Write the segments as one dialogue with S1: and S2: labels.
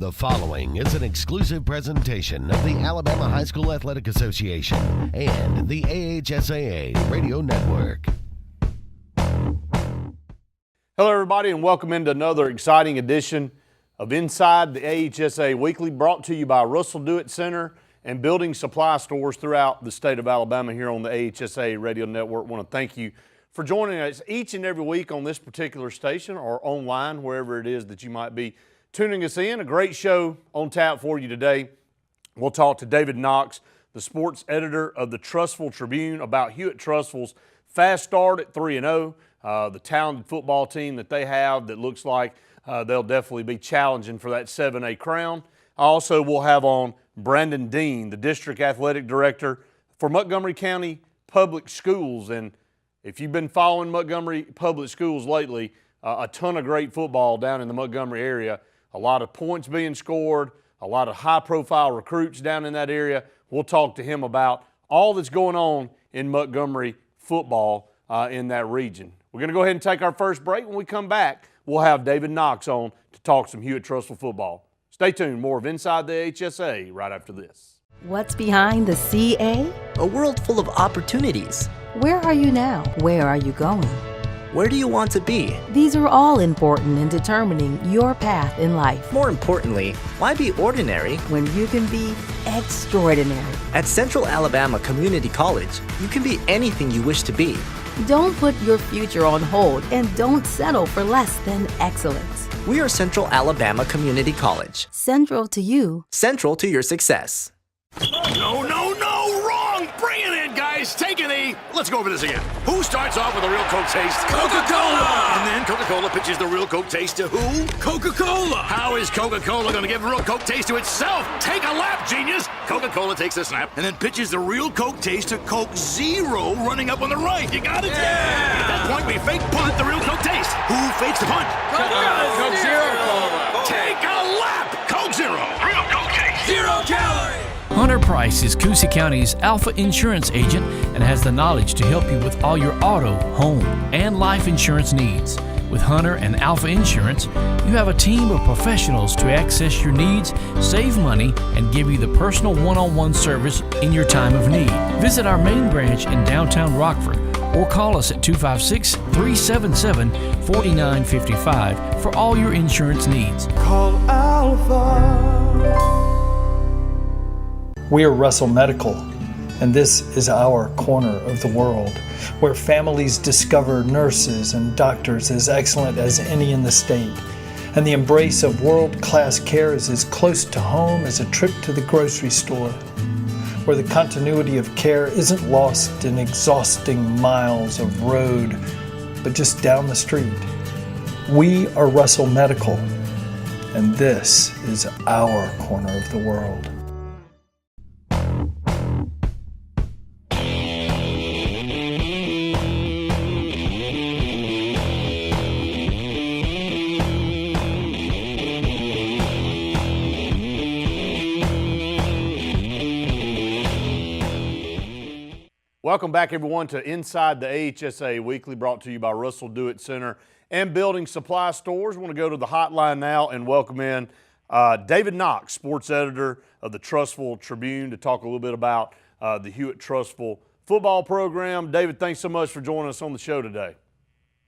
S1: The following is an exclusive presentation of the Alabama High School Athletic Association and the AHSAA Radio Network.
S2: Hello, everybody, and welcome into another exciting edition of Inside the AHSAA Weekly, brought to you by Russell Do-It Center and building supply stores throughout the state of Alabama here on the AHSAA Radio Network. I want to thank you for joining us each and every week on this particular station or online, wherever it is that you might be tuning us in. A great show on tap for you today. We'll talk to David Knox, the sports editor of the Trussville Tribune, about Hewitt Trussville's fast start at 3-0, the talented football team that they have that looks like they'll definitely be challenging for that 7A crown. Also, we'll have on Brandon Dean, the district athletic director for Montgomery County Public Schools. And if you've been following Montgomery Public Schools lately, a ton of great football down in the Montgomery area. A lot of points being scored, a lot of high-profile recruits down in that area. We'll talk to him about all that's going on in Montgomery football in that region. We're going to go ahead and take our first break. When we come back, we'll have David Knox on to talk some Hewitt Trussville football. Stay tuned. More of Inside the AHSAA right after this.
S3: What's behind the CA?
S4: A world full of opportunities.
S3: Where are you now? Where are you going?
S4: Where do you want to be?
S3: These are all important in determining your path in life.
S4: More importantly, why be ordinary
S3: when you can be extraordinary?
S4: At Central Alabama Community College, you can be anything you wish to be.
S3: Don't put your future on hold and don't settle for less than excellence.
S4: We are Central Alabama Community College.
S3: Central to you.
S4: Central to your success.
S5: No, wrong! Bring it in, guys! Take an E! Let's go over this again. Who starts off with a real Coke taste? Coca-Cola! And then Coca-Cola pitches the real Coke taste to who? Coca-Cola! How is Coca-Cola going to give a real Coke taste to itself? Take a lap, genius! Coca-Cola takes a snap and then pitches the real Coke taste to Coke Zero running up on the right. You got it? Yeah! At that point, we fake punt the real Coke taste. Who fakes the punt?
S6: Coke Zero.
S5: Take a lap! Coke Zero! Real Coke taste! 0 calories!
S7: Hunter Price is Coosa County's Alpha Insurance agent and has the knowledge to help you with all your auto, home, and life insurance needs. With Hunter and Alpha Insurance, you have a team of professionals to access your needs, save money, and give you the personal one-on-one service in your time of need. Visit our main branch in downtown Rockford or call us at 256-377-4955 for all your insurance needs.
S8: Call Alpha. We are Russell Medical, and this is our corner of the world, where families discover nurses and doctors as excellent as any in the state, and the embrace of world-class care is as close to home as a trip to the grocery store, where the continuity of care isn't lost in exhausting miles of road, but just down the street. We are Russell Medical, and this is our corner of the world.
S2: Welcome back, everyone, to Inside the AHSAA Weekly, brought to you by Russell Do-It Center and Building Supply Stores. I want to go to the hotline now and welcome in David Knox, sports editor of the Trussville Tribune, to talk a little bit about the Hewitt Trussville football program. David, thanks so much for joining us on the show today.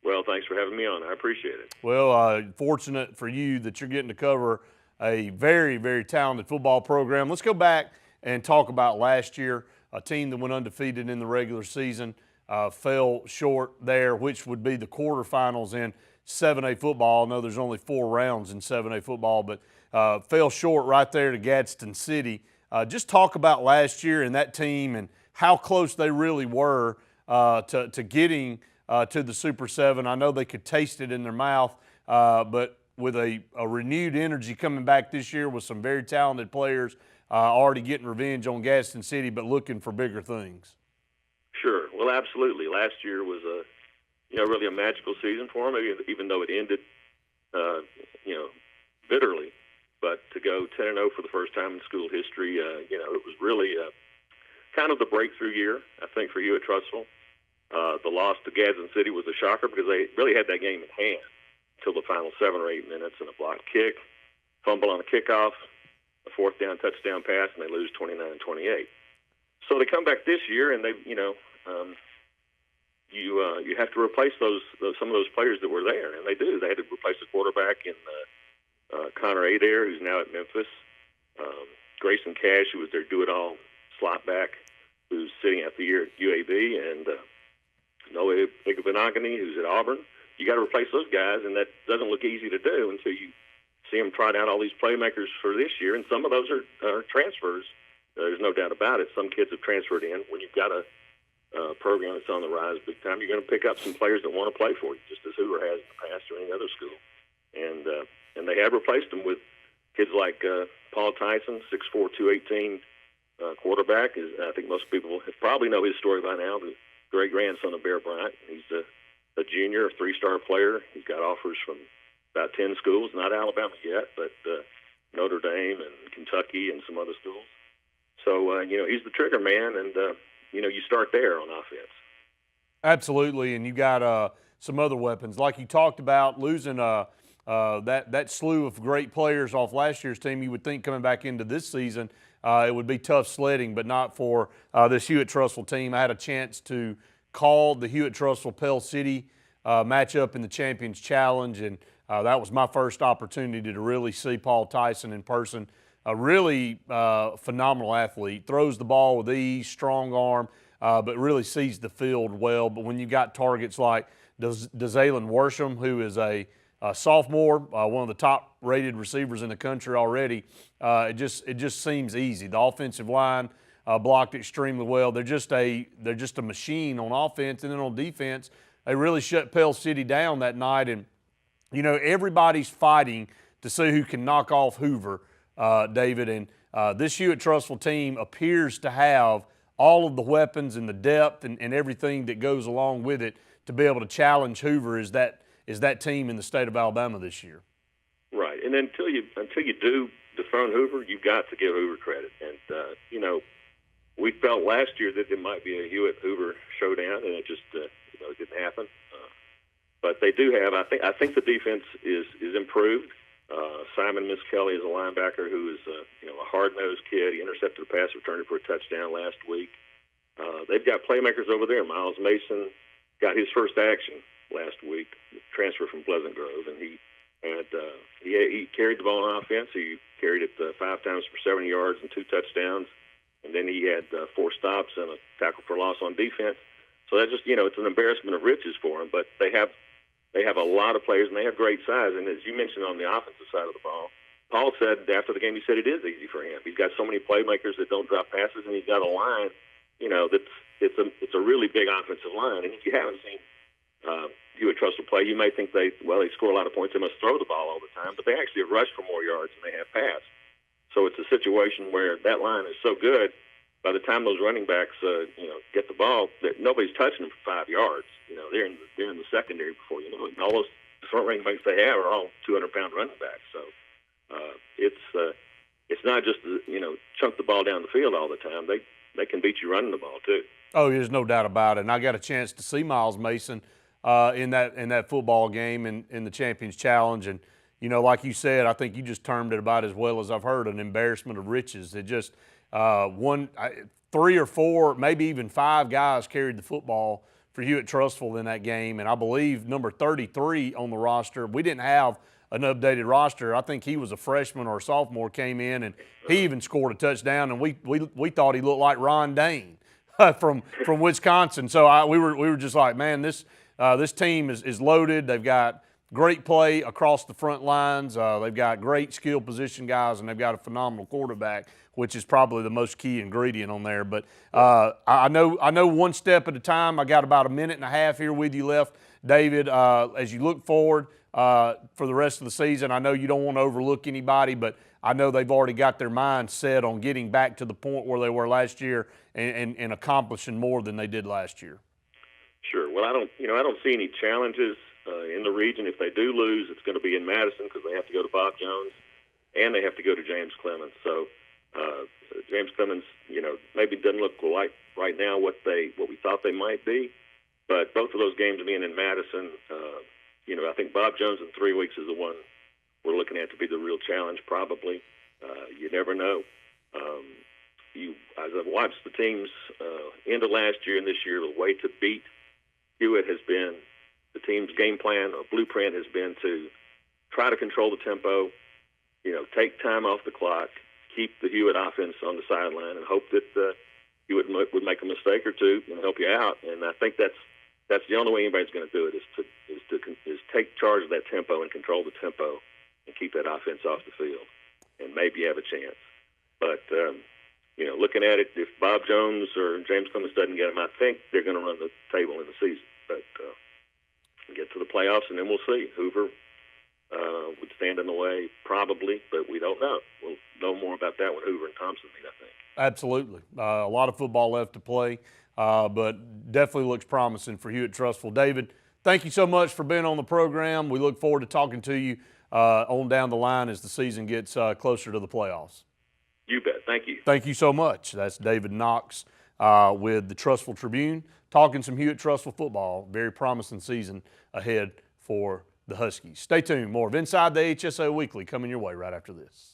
S9: Well, thanks for having me on. I appreciate it.
S2: Well, fortunate for you that you're getting to cover a very, very talented football program. Let's go back and talk about last year. A team that went undefeated in the regular season, fell short there, which would be the quarterfinals in 7A football. I know there's only 4 rounds in 7A football, but fell short right there to Gadsden City. Just talk about last year and that team and how close they really were to getting to the Super 7. I know they could taste it in their mouth, but with a renewed energy coming back this year with some very talented players, already getting revenge on Gadsden City, but looking for bigger things.
S9: Sure. Well, absolutely. Last year was really a magical season for them, even though it ended, bitterly. But to go 10-0 for the first time in school history, it was really kind of the breakthrough year, I think, for Hewitt Trussville. The loss to Gadsden City was a shocker because they really had that game in hand until the final 7 or 8 minutes and a blocked kick. fumble on a kickoff, a fourth down touchdown pass, and they lose 29-28. So they come back this year, and they, you have to replace some of those players that were there, and they do. They had to replace the quarterback in Connor Adair, who's now at Memphis. Grayson Cash, who was their do-it-all slot back, who's sitting out the year at UAB, and Noah Igbenogany, who's at Auburn. You got to replace those guys, and that doesn't look easy to do until you see them trot out all these playmakers for this year, and some of those are transfers. There's no doubt about it. Some kids have transferred in. When you've got a program that's on the rise big time, you're going to pick up some players that want to play for you, just as Hoover has in the past or any other school. And they have replaced them with kids like Paul Tyson, 6'4", 218 quarterback. I think most people probably know his story by now, the great-grandson of Bear Bryant. He's a junior, a three-star player. He's got offers from about 10 schools, not Alabama yet, but Notre Dame and Kentucky and some other schools. So, he's the trigger man, and, you start there on offense.
S2: Absolutely, and you got some other weapons. Like you talked about, losing that slew of great players off last year's team, you would think coming back into this season it would be tough sledding, but not for this Hewitt Trussville team. I had a chance to call the Hewitt Trussville Pell City matchup in the Champions Challenge, and that was my first opportunity to really see Paul Tyson in person. A really phenomenal athlete, throws the ball with ease, strong arm, but really sees the field well. But when you got targets like Dzalen Worsham, who is a sophomore, one of the top-rated receivers in the country already, it just seems easy. The offensive line blocked extremely well. They're just a machine on offense, and then on defense, they really shut Pell City down that night. And everybody's fighting to see who can knock off Hoover, David. And this Hewitt Trussville team appears to have all of the weapons and the depth and everything that goes along with it to be able to challenge Hoover as that team in the state of Alabama this year.
S9: Right, and until you do dethrone Hoover, you've got to give Hoover credit. And we felt last year that there might be a Hewitt-Hoover showdown, and it just it didn't happen. But they do have. I think the defense is improved. Simon Miss Kelly is a linebacker who is a hard-nosed kid. He intercepted a pass, returned it for a touchdown last week. They've got playmakers over there. Miles Mason got his first action last week, transfer from Pleasant Grove, and he carried the ball on offense. He carried it 5 times for 70 yards and 2 touchdowns, and then he had 4 stops and a tackle for loss on defense. So that's just it's an embarrassment of riches for him. But they have a lot of players, and they have great size. And as you mentioned on the offensive side of the ball, Paul said after the game, he said it is easy for him. He's got so many playmakers that don't drop passes, and he's got a line, it's a really big offensive line. And if you haven't seen Hewitt Trussville play, you may think they score a lot of points. They must throw the ball all the time, but they actually have rushed for more yards than they have passed. So it's a situation where that line is so good. By the time those running backs, get the ball, that nobody's touching them for 5 yards. They're in the secondary before you know it. And all those front running backs they have are all 200-pound running backs. So it's not just chunk the ball down the field all the time. They can beat you running the ball too.
S2: Oh, there's no doubt about it. And I got a chance to see Miles Mason in that football game in the Champions Challenge, and like you said, I think you just termed it about as well as I've heard, an embarrassment of riches. It just 3 or 4, maybe even 5 guys carried the football for Hewitt Trussville in that game, and I believe number 33 on the roster. We didn't have an updated roster. I think he was a freshman or a sophomore, came in, and he even scored a touchdown, and we thought he looked like Ron Dane from Wisconsin. So we were just like, man, this team is loaded. They've got great play across the front lines. They've got great skill position guys, and they've got a phenomenal quarterback, which is probably the most key ingredient on there. But I know one step at a time. I got about a minute and a half here with you left, David. As you look forward for the rest of the season, I know you don't want to overlook anybody, but I know they've already got their mind set on getting back to the point where they were last year and accomplishing more than they did last year.
S9: Sure. Well, I don't see any challenges in the region. If they do lose, it's going to be in Madison because they have to go to Bob Jones and they have to go to James Clemens. So James Clemens, maybe doesn't look like right now what we thought they might be, but both of those games being in Madison, I think Bob Jones in 3 weeks is the one we're looking at to be the real challenge probably. You never know. As I've watched the teams end of last year and this year, the way to beat Hewitt has been, the team's game plan or blueprint has been to try to control the tempo, take time off the clock, keep the Hewitt offense on the sideline, and hope that Hewitt would make a mistake or two and help you out. And I think that's the only way anybody's going to do it is take charge of that tempo and control the tempo and keep that offense off the field, and maybe have a chance. But looking at it, if Bob Jones or James Clemens doesn't get him, I think they're going to run the table in the season. But get to the playoffs, and then we'll see. Hoover would stand in the way probably, but we don't know. We'll know more about that when Hoover and Thompson meet, I think.
S2: Absolutely. A lot of football left to play, but definitely looks promising for Hewitt Trussville. David, thank you so much for being on the program. We look forward to talking to you on down the line as the season gets closer to the playoffs.
S9: You bet. Thank you.
S2: Thank you so much. That's David Knox with the Trussville Tribune, talking some Hewitt Trussville football. Very promising season ahead for the Huskies. Stay tuned. More of Inside the AHSAA Weekly coming your way right after this.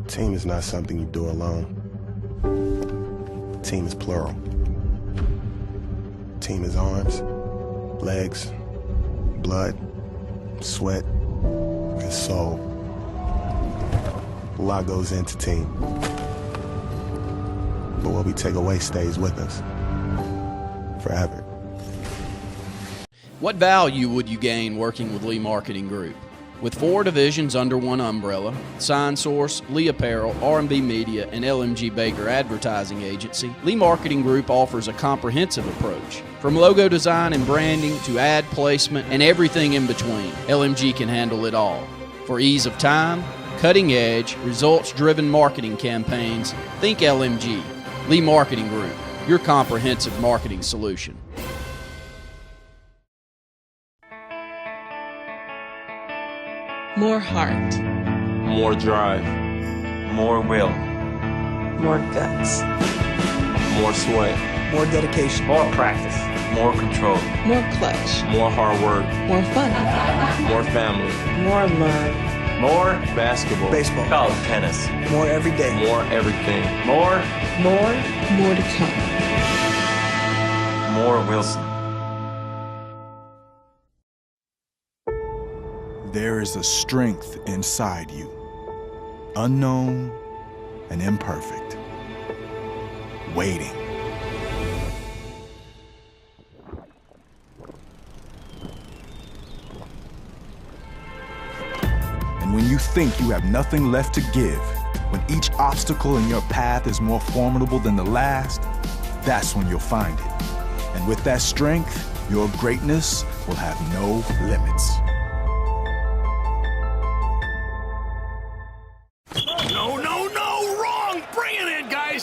S6: Team is not something you do alone. Team is plural. Team is arms, legs, blood, sweat, and soul. A lot goes into team. But what we take away stays with us forever.
S10: What value would you gain working with Lee Marketing Group? With 4 divisions under one umbrella, Sign Source, Lee Apparel, R&B Media, and LMG Baker Advertising Agency, Lee Marketing Group offers a comprehensive approach. From logo design and branding to ad placement and everything in between, LMG can handle it all. For ease of time, cutting edge, results-driven marketing campaigns, think LMG. Lee Marketing Group, your comprehensive marketing solution.
S11: More heart.
S12: More drive. More will.
S11: More guts.
S12: More sweat.
S11: More dedication.
S12: More practice. More control.
S11: More clutch.
S12: More hard work.
S11: More fun.
S12: More family.
S11: More love.
S12: More basketball.
S11: Baseball.
S12: College tennis.
S11: More every day.
S12: More everything. More
S11: to come.
S12: More Wilson.
S13: There is a strength inside you, unknown and imperfect, waiting. And when you think you have nothing left to give, when each obstacle in your path is more formidable than the last, that's when you'll find it. And with that strength, your greatness will have no limits.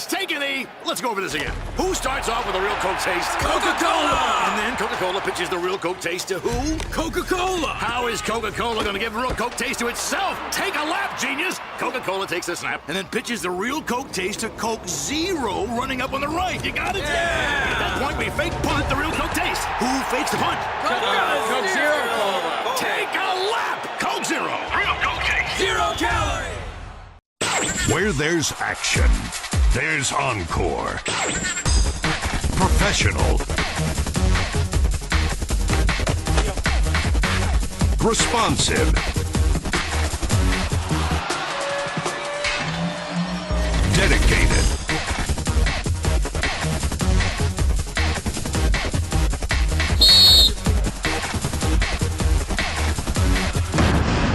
S5: Take a knee. Let's go over this again. Who starts off with a real Coke taste? Coca-Cola! And then Coca-Cola pitches the real Coke taste to who? Coca-Cola! How is Coca-Cola going to give real Coke taste to itself? Take a lap, genius! Coca-Cola takes a snap and then pitches the real Coke taste to Coke Zero running up on the right. You got it? Yeah! At that point, we fake punt the real Coke taste. Who fakes the punt?
S12: Coke Zero!
S5: Take a lap! Coke Zero! Real Coke taste! 0 calorie!
S1: Where there's action, there's Encore. Professional. Responsive. Dedicated.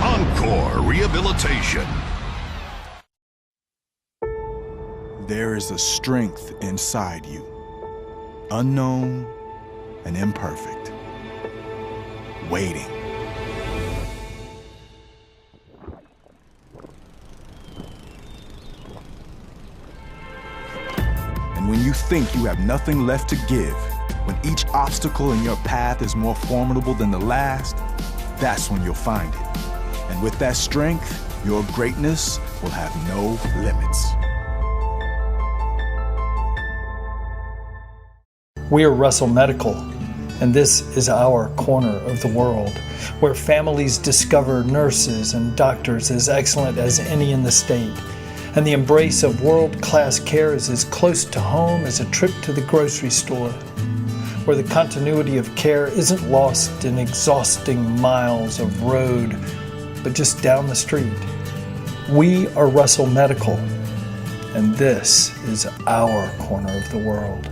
S1: Encore Rehabilitation.
S13: There is a strength inside you, unknown and imperfect, waiting. And when you think you have nothing left to give, When each obstacle in your path is more formidable than the last, that's when you'll find it. And with that strength, your greatness will have no limits.
S8: We are Russell Medical, and this is our corner of the world, where families discover nurses and doctors as excellent as any in the state. And the embrace of world-class care is as close to home as a trip to the grocery store, where the continuity of care isn't lost in exhausting miles of road, but just down the street. We are Russell Medical, and this is our corner of the world.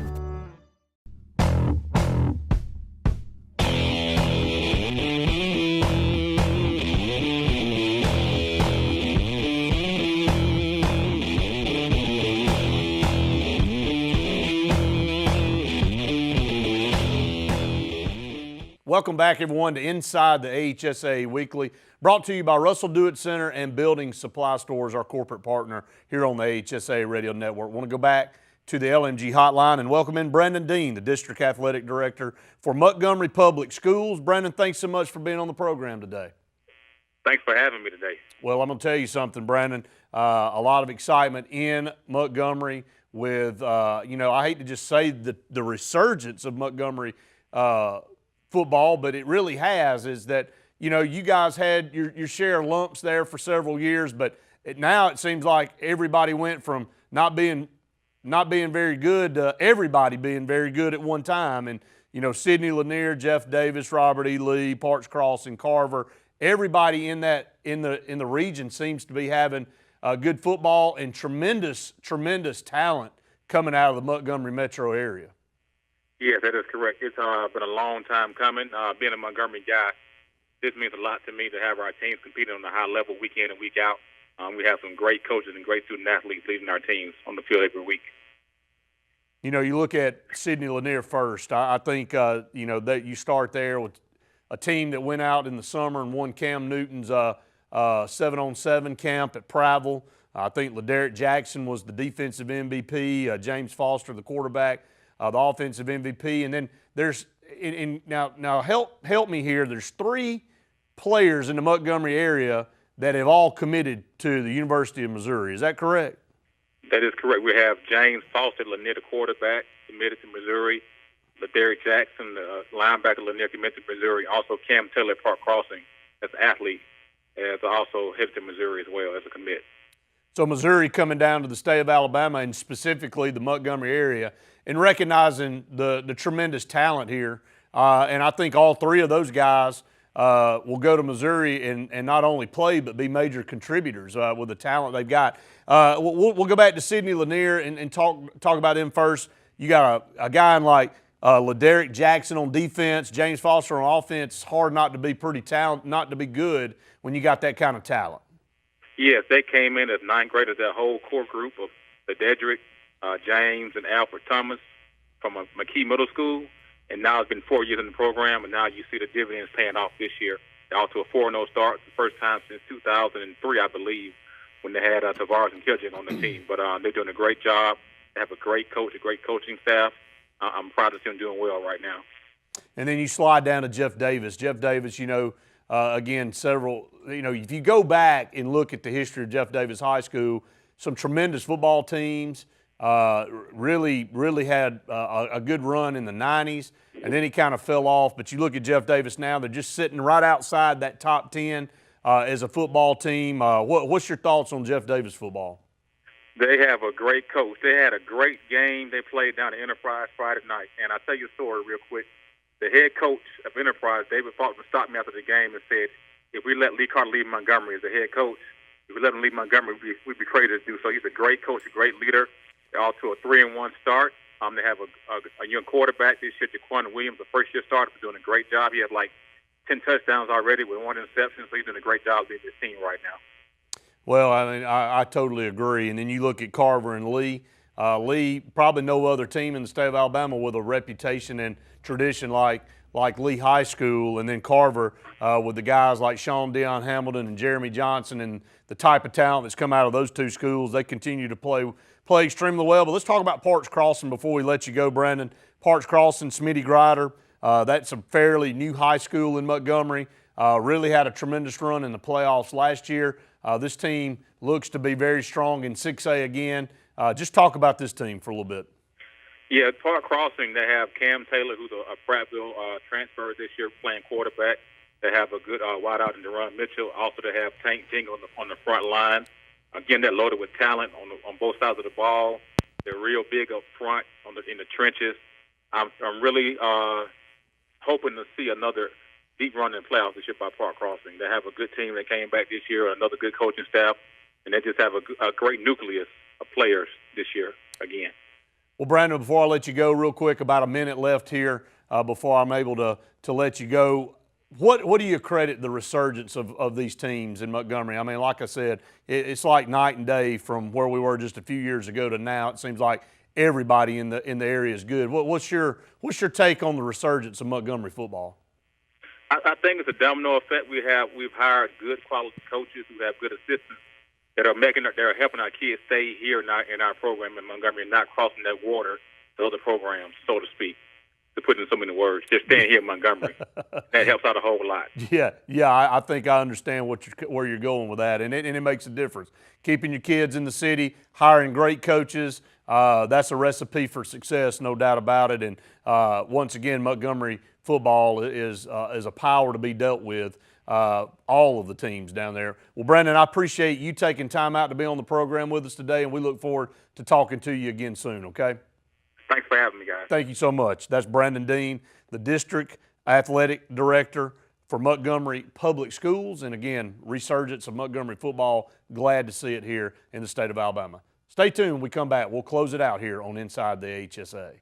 S2: Welcome back, everyone, to Inside the AHSAA Weekly, brought to you by Russell Do-It Center and Building Supply Stores, our corporate partner here on the AHSAA Radio Network. I want to go back to the LMG hotline and welcome in Brandon Dean, the District Athletic Director for Montgomery Public Schools. Brandon, thanks so much for being on the program today.
S14: Thanks for having me today.
S2: Well, I'm going to tell you something, Brandon. A lot of excitement in Montgomery with, I hate to just say the resurgence of Montgomery football, but it really has, is that, you guys had your share of lumps there for several years, but now it seems like everybody went from not being very good to everybody being very good at one time. And, Sidney Lanier, Jeff Davis, Robert E. Lee, Parks Cross, and Carver, everybody in the region seems to be having good football and tremendous talent coming out of the Montgomery metro area.
S14: Yes, that is correct. It's been a long time coming. Being a Montgomery guy, this means a lot to me to have our teams competing on a high level week in and week out. We have some great coaches and great student athletes leading our teams on the field every week.
S2: You look at Sidney Lanier first. I think, that you start there with a team that went out in the summer and won Cam Newton's 7-on-7 camp at Prattville. I think LaDerrick Jackson was the defensive MVP, James Foster, the quarterback, the offensive MVP. And then there's now help me here. There's 3 players in the Montgomery area that have all committed to the University of Missouri. Is that correct?
S14: That is correct. We have James Foster, Lanier, the quarterback, committed to Missouri. LaDerrick Jackson, the linebacker, Lanier, committed to Missouri. Also Cam Taylor, Park Crossing, as an athlete, as also headed to Missouri as well as a commit.
S2: So Missouri coming down to the state of Alabama and specifically the Montgomery area and recognizing the tremendous talent here. And I think all 3 of those guys will go to Missouri and not only play but be major contributors with the talent they've got. We'll go back to Sidney Lanier and talk about him first. You got a guy in like LaDerrick Jackson on defense, James Foster on offense. It's hard not to be not to be good when you got that kind of talent.
S14: Yes, they came in as 9th graders, that whole core group of LaDerrick, James, and Alfred Thomas from McKee Middle School. And now it's been 4 years in the program, and now you see the dividends paying off this year. They're off to a 4-0 start, the first time since 2003, I believe, when they had Tavares and Kiljic on the team. But they're doing a great job. They have a great coach, a great coaching staff. I'm proud to see them doing well right now.
S2: And then you slide down to Jeff Davis. Jeff Davis, again, if you go back and look at the history of Jeff Davis High School, some tremendous football teams, really had a good run in the 90s, and then he kind of fell off. But you look at Jeff Davis now, they're just sitting right outside that top 10 as a football team. What's your thoughts on Jeff Davis football?
S14: They have a great coach. They had a great game they played down at Enterprise Friday night. And I'll tell you a story real quick. The head coach of Enterprise, David Faulkner, stopped me after the game and said, if we let Lee Carter leave Montgomery as the head coach, if we let him leave Montgomery, we'd be crazy to do so. He's a great coach, a great leader. They're all to a 3-1 start. They have a young quarterback this year, Jaquan Williams, the first-year starter, doing a great job. He has like 10 touchdowns already with 1 interception, so he's doing a great job leading his team right now.
S2: Well, I totally agree. And then you look at Carver and Lee. Lee, probably no other team in the state of Alabama with a reputation and tradition like Lee High School, and then Carver with the guys like Sean Deion Hamilton and Jeremy Johnson and the type of talent that's come out of those 2 schools. They continue to play play extremely well. But let's talk about Parks Crossing before we let you go, Brandon. Parks Crossing, Smitty Grider, that's a fairly new high school in Montgomery. Really had a tremendous run in the playoffs last year. This team looks to be very strong in 6A again. Just talk about this team for a little bit.
S14: Yeah, at Park Crossing, they have Cam Taylor, who's a Prattville transfer this year, playing quarterback. They have a good wideout in Deron Mitchell. Also, they have Tank Jingle on the front line. Again, they're loaded with talent on both sides of the ball. They're real big up front in the trenches. I'm really hoping to see another deep run in playoffs this year by Park Crossing. They have a good team that came back this year, another good coaching staff, and they just have a great nucleus of players this year again.
S2: Well, Brandon, before I let you go real quick, about a minute left here before I'm able to let you go. What do you credit the resurgence of these teams in Montgomery? I mean, like I said, it's like night and day from where we were just a few years ago to now. It seems like everybody in the area is good. What's your take on the resurgence of Montgomery football?
S14: I think it's a domino effect. We've hired good quality coaches who have good assistants that are helping our kids stay here in our program in Montgomery and not crossing that water to other programs, so to speak. To put in so many words, just staying here in Montgomery. That helps out a whole lot.
S2: Yeah, I think I understand where you're going with that, and it makes a difference. Keeping your kids in the city, hiring great coaches, that's a recipe for success, no doubt about it. And once again, Montgomery football is a power to be dealt with, all of the teams down there. Well, Brandon, I appreciate you taking time out to be on the program with us today, and we look forward to talking to you again soon, okay?
S14: Thanks for having me, guys.
S2: Thank you so much. That's Brandon Dean, the District Athletic Director for Montgomery Public Schools. And again, resurgence of Montgomery football. Glad to see it here in the state of Alabama. Stay tuned. When we come back, we'll close it out here on Inside the AHSAA.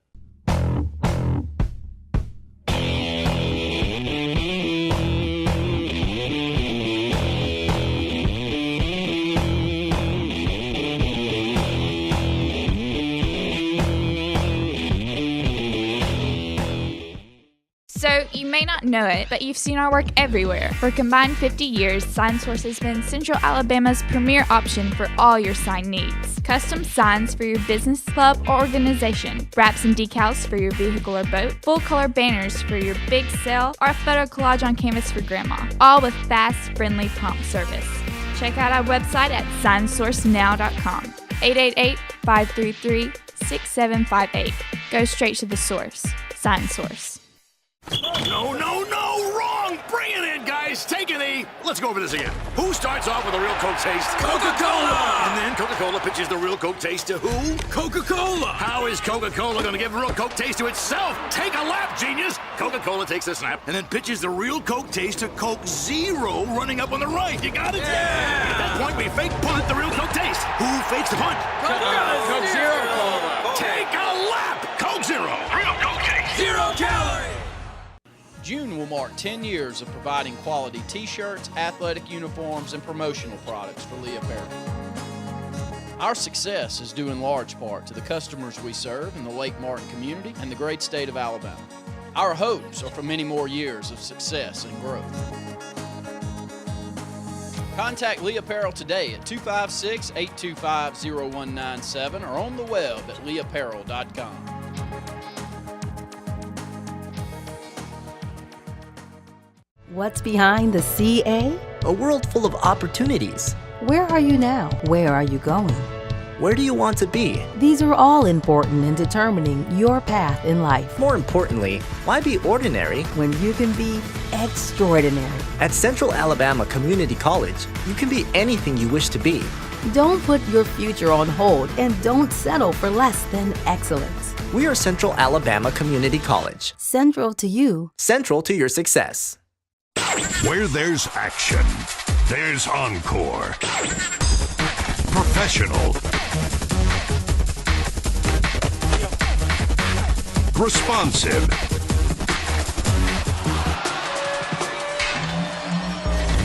S15: So, you may not know it, but you've seen our work everywhere. For a combined 50 years, SignSource has been Central Alabama's premier option for all your sign needs. Custom signs for your business, club, or organization, wraps and decals for your vehicle or boat, full-color banners for your big sale, or a photo collage on canvas for grandma. All with fast, friendly, prompt service. Check out our website at signsourcenow.com. 888-533-6758. Go straight to the source. SignSource.
S5: No, wrong! Bring it in, guys! Take a knee! Let's go over this again. Who starts off with a real Coke taste? Coca-Cola! And then Coca-Cola pitches the real Coke taste to who? Coca-Cola! How is Coca-Cola going to give real Coke taste to itself? Take a lap, genius! Coca-Cola takes a snap and then pitches the real Coke taste to Coke Zero running up on the right. You got it? Yeah! At that point, we fake punt the real Coke taste. Who fakes the punt?
S12: Coke Zero Cola!
S5: Take a lap! Coke Zero! Real Coke taste! 0 calories!
S10: June will mark 10 years of providing quality t-shirts, athletic uniforms, and promotional products for Lee Apparel. Our success is due in large part to the customers we serve in the Lake Martin community and the great state of Alabama. Our hopes are for many more years of success and growth. Contact Lee Apparel today at 256-825-0197 or on the web at leeapparel.com.
S3: What's behind the CA?
S4: A world full of opportunities.
S3: Where are you now? Where are you going?
S4: Where do you want to be?
S3: These are all important in determining your path in life.
S4: More importantly, why be ordinary
S3: when you can be extraordinary?
S4: At Central Alabama Community College, you can be anything you wish to be.
S3: Don't put your future on hold and don't settle for less than excellence.
S4: We are Central Alabama Community College.
S3: Central to you.
S4: Central to your success.
S16: Where there's action, there's Encore. Professional. Responsive.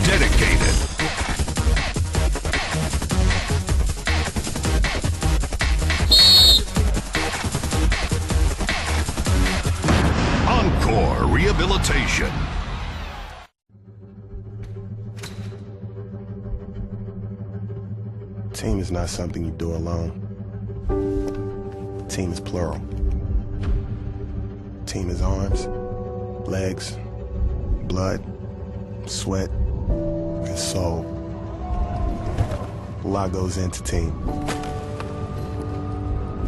S16: Dedicated. Encore Rehabilitation.
S6: Team is not something you do alone. team is plural. Team is arms, legs, blood, sweat, and soul. A lot goes into team.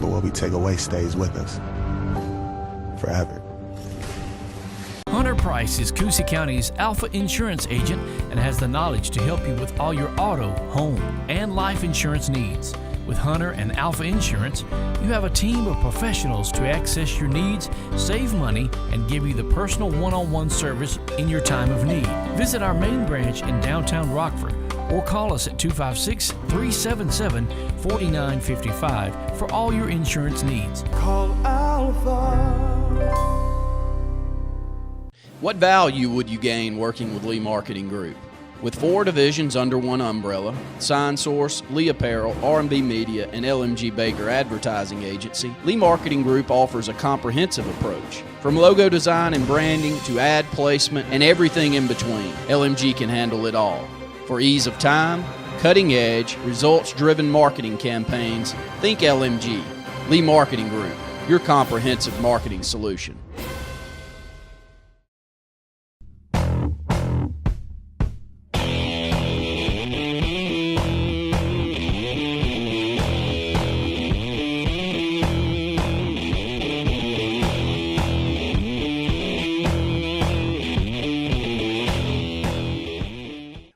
S6: But what we take away stays with us forever.
S7: Hunter Price is Coosa County's Alpha Insurance agent and has the knowledge to help you with all your auto, home, and life insurance needs. With Hunter and Alpha Insurance, you have a team of professionals to access your needs, save money, and give you the personal one-on-one service in your time of need. Visit our main branch in downtown Rockford or call us at 256-377-4955 for all your insurance needs.
S12: Call Alpha.
S10: What value would you gain working with Lee Marketing Group? With 4 divisions under one umbrella, Sign Source, Lee Apparel, R&B Media, and LMG Baker Advertising Agency, Lee Marketing Group offers a comprehensive approach. From logo design and branding to ad placement and everything in between, LMG can handle it all. For ease of time, cutting-edge, results-driven marketing campaigns, think LMG. Lee Marketing Group, your comprehensive marketing solution.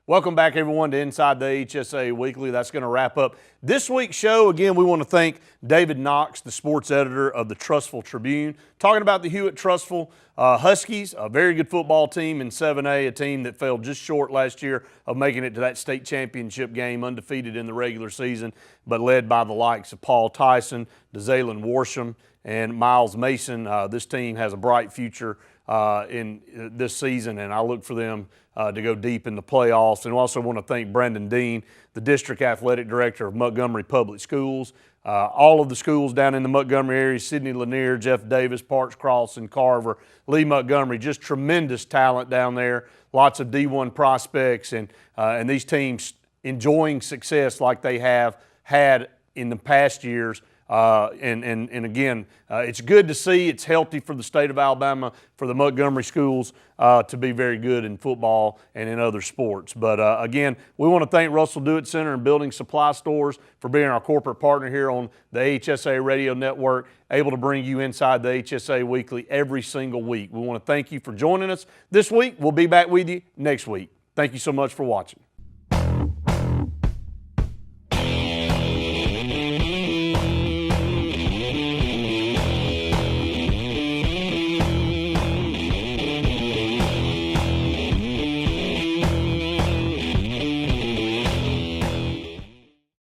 S2: Welcome back, everyone, to Inside the AHSAA Weekly. That's going to wrap up this week's show. Again, we want to thank David Knox, the sports editor of the Trussville Tribune, talking about the Hewitt Trussville Huskies, a very good football team in 7A, a team that fell just short last year of making it to that state championship game, undefeated in the regular season, but led by the likes of Paul Tyson, DeZalen Warsham, and Miles Mason. This team has a bright future in this season, and I look for them to go deep in the playoffs. And we also want to thank Brendan Dean, the District Athletic Director of Montgomery Public Schools. All of the schools down in the Montgomery area, Sidney Lanier, Jeff Davis, Parks Cross, and Carver, Lee Montgomery, just tremendous talent down there, lots of D1 prospects, and these teams enjoying success like they have had in the past years. And again, it's good to see. It's healthy for the state of Alabama, for the Montgomery schools to be very good in football and in other sports. But again, we want to thank Russell Dewitt Center and Building Supply Stores for being our corporate partner here on the AHSAA Radio Network, able to bring you Inside the AHSAA Weekly every single week. We want to thank you for joining us this week. We'll be back with you next week. Thank you so much for watching.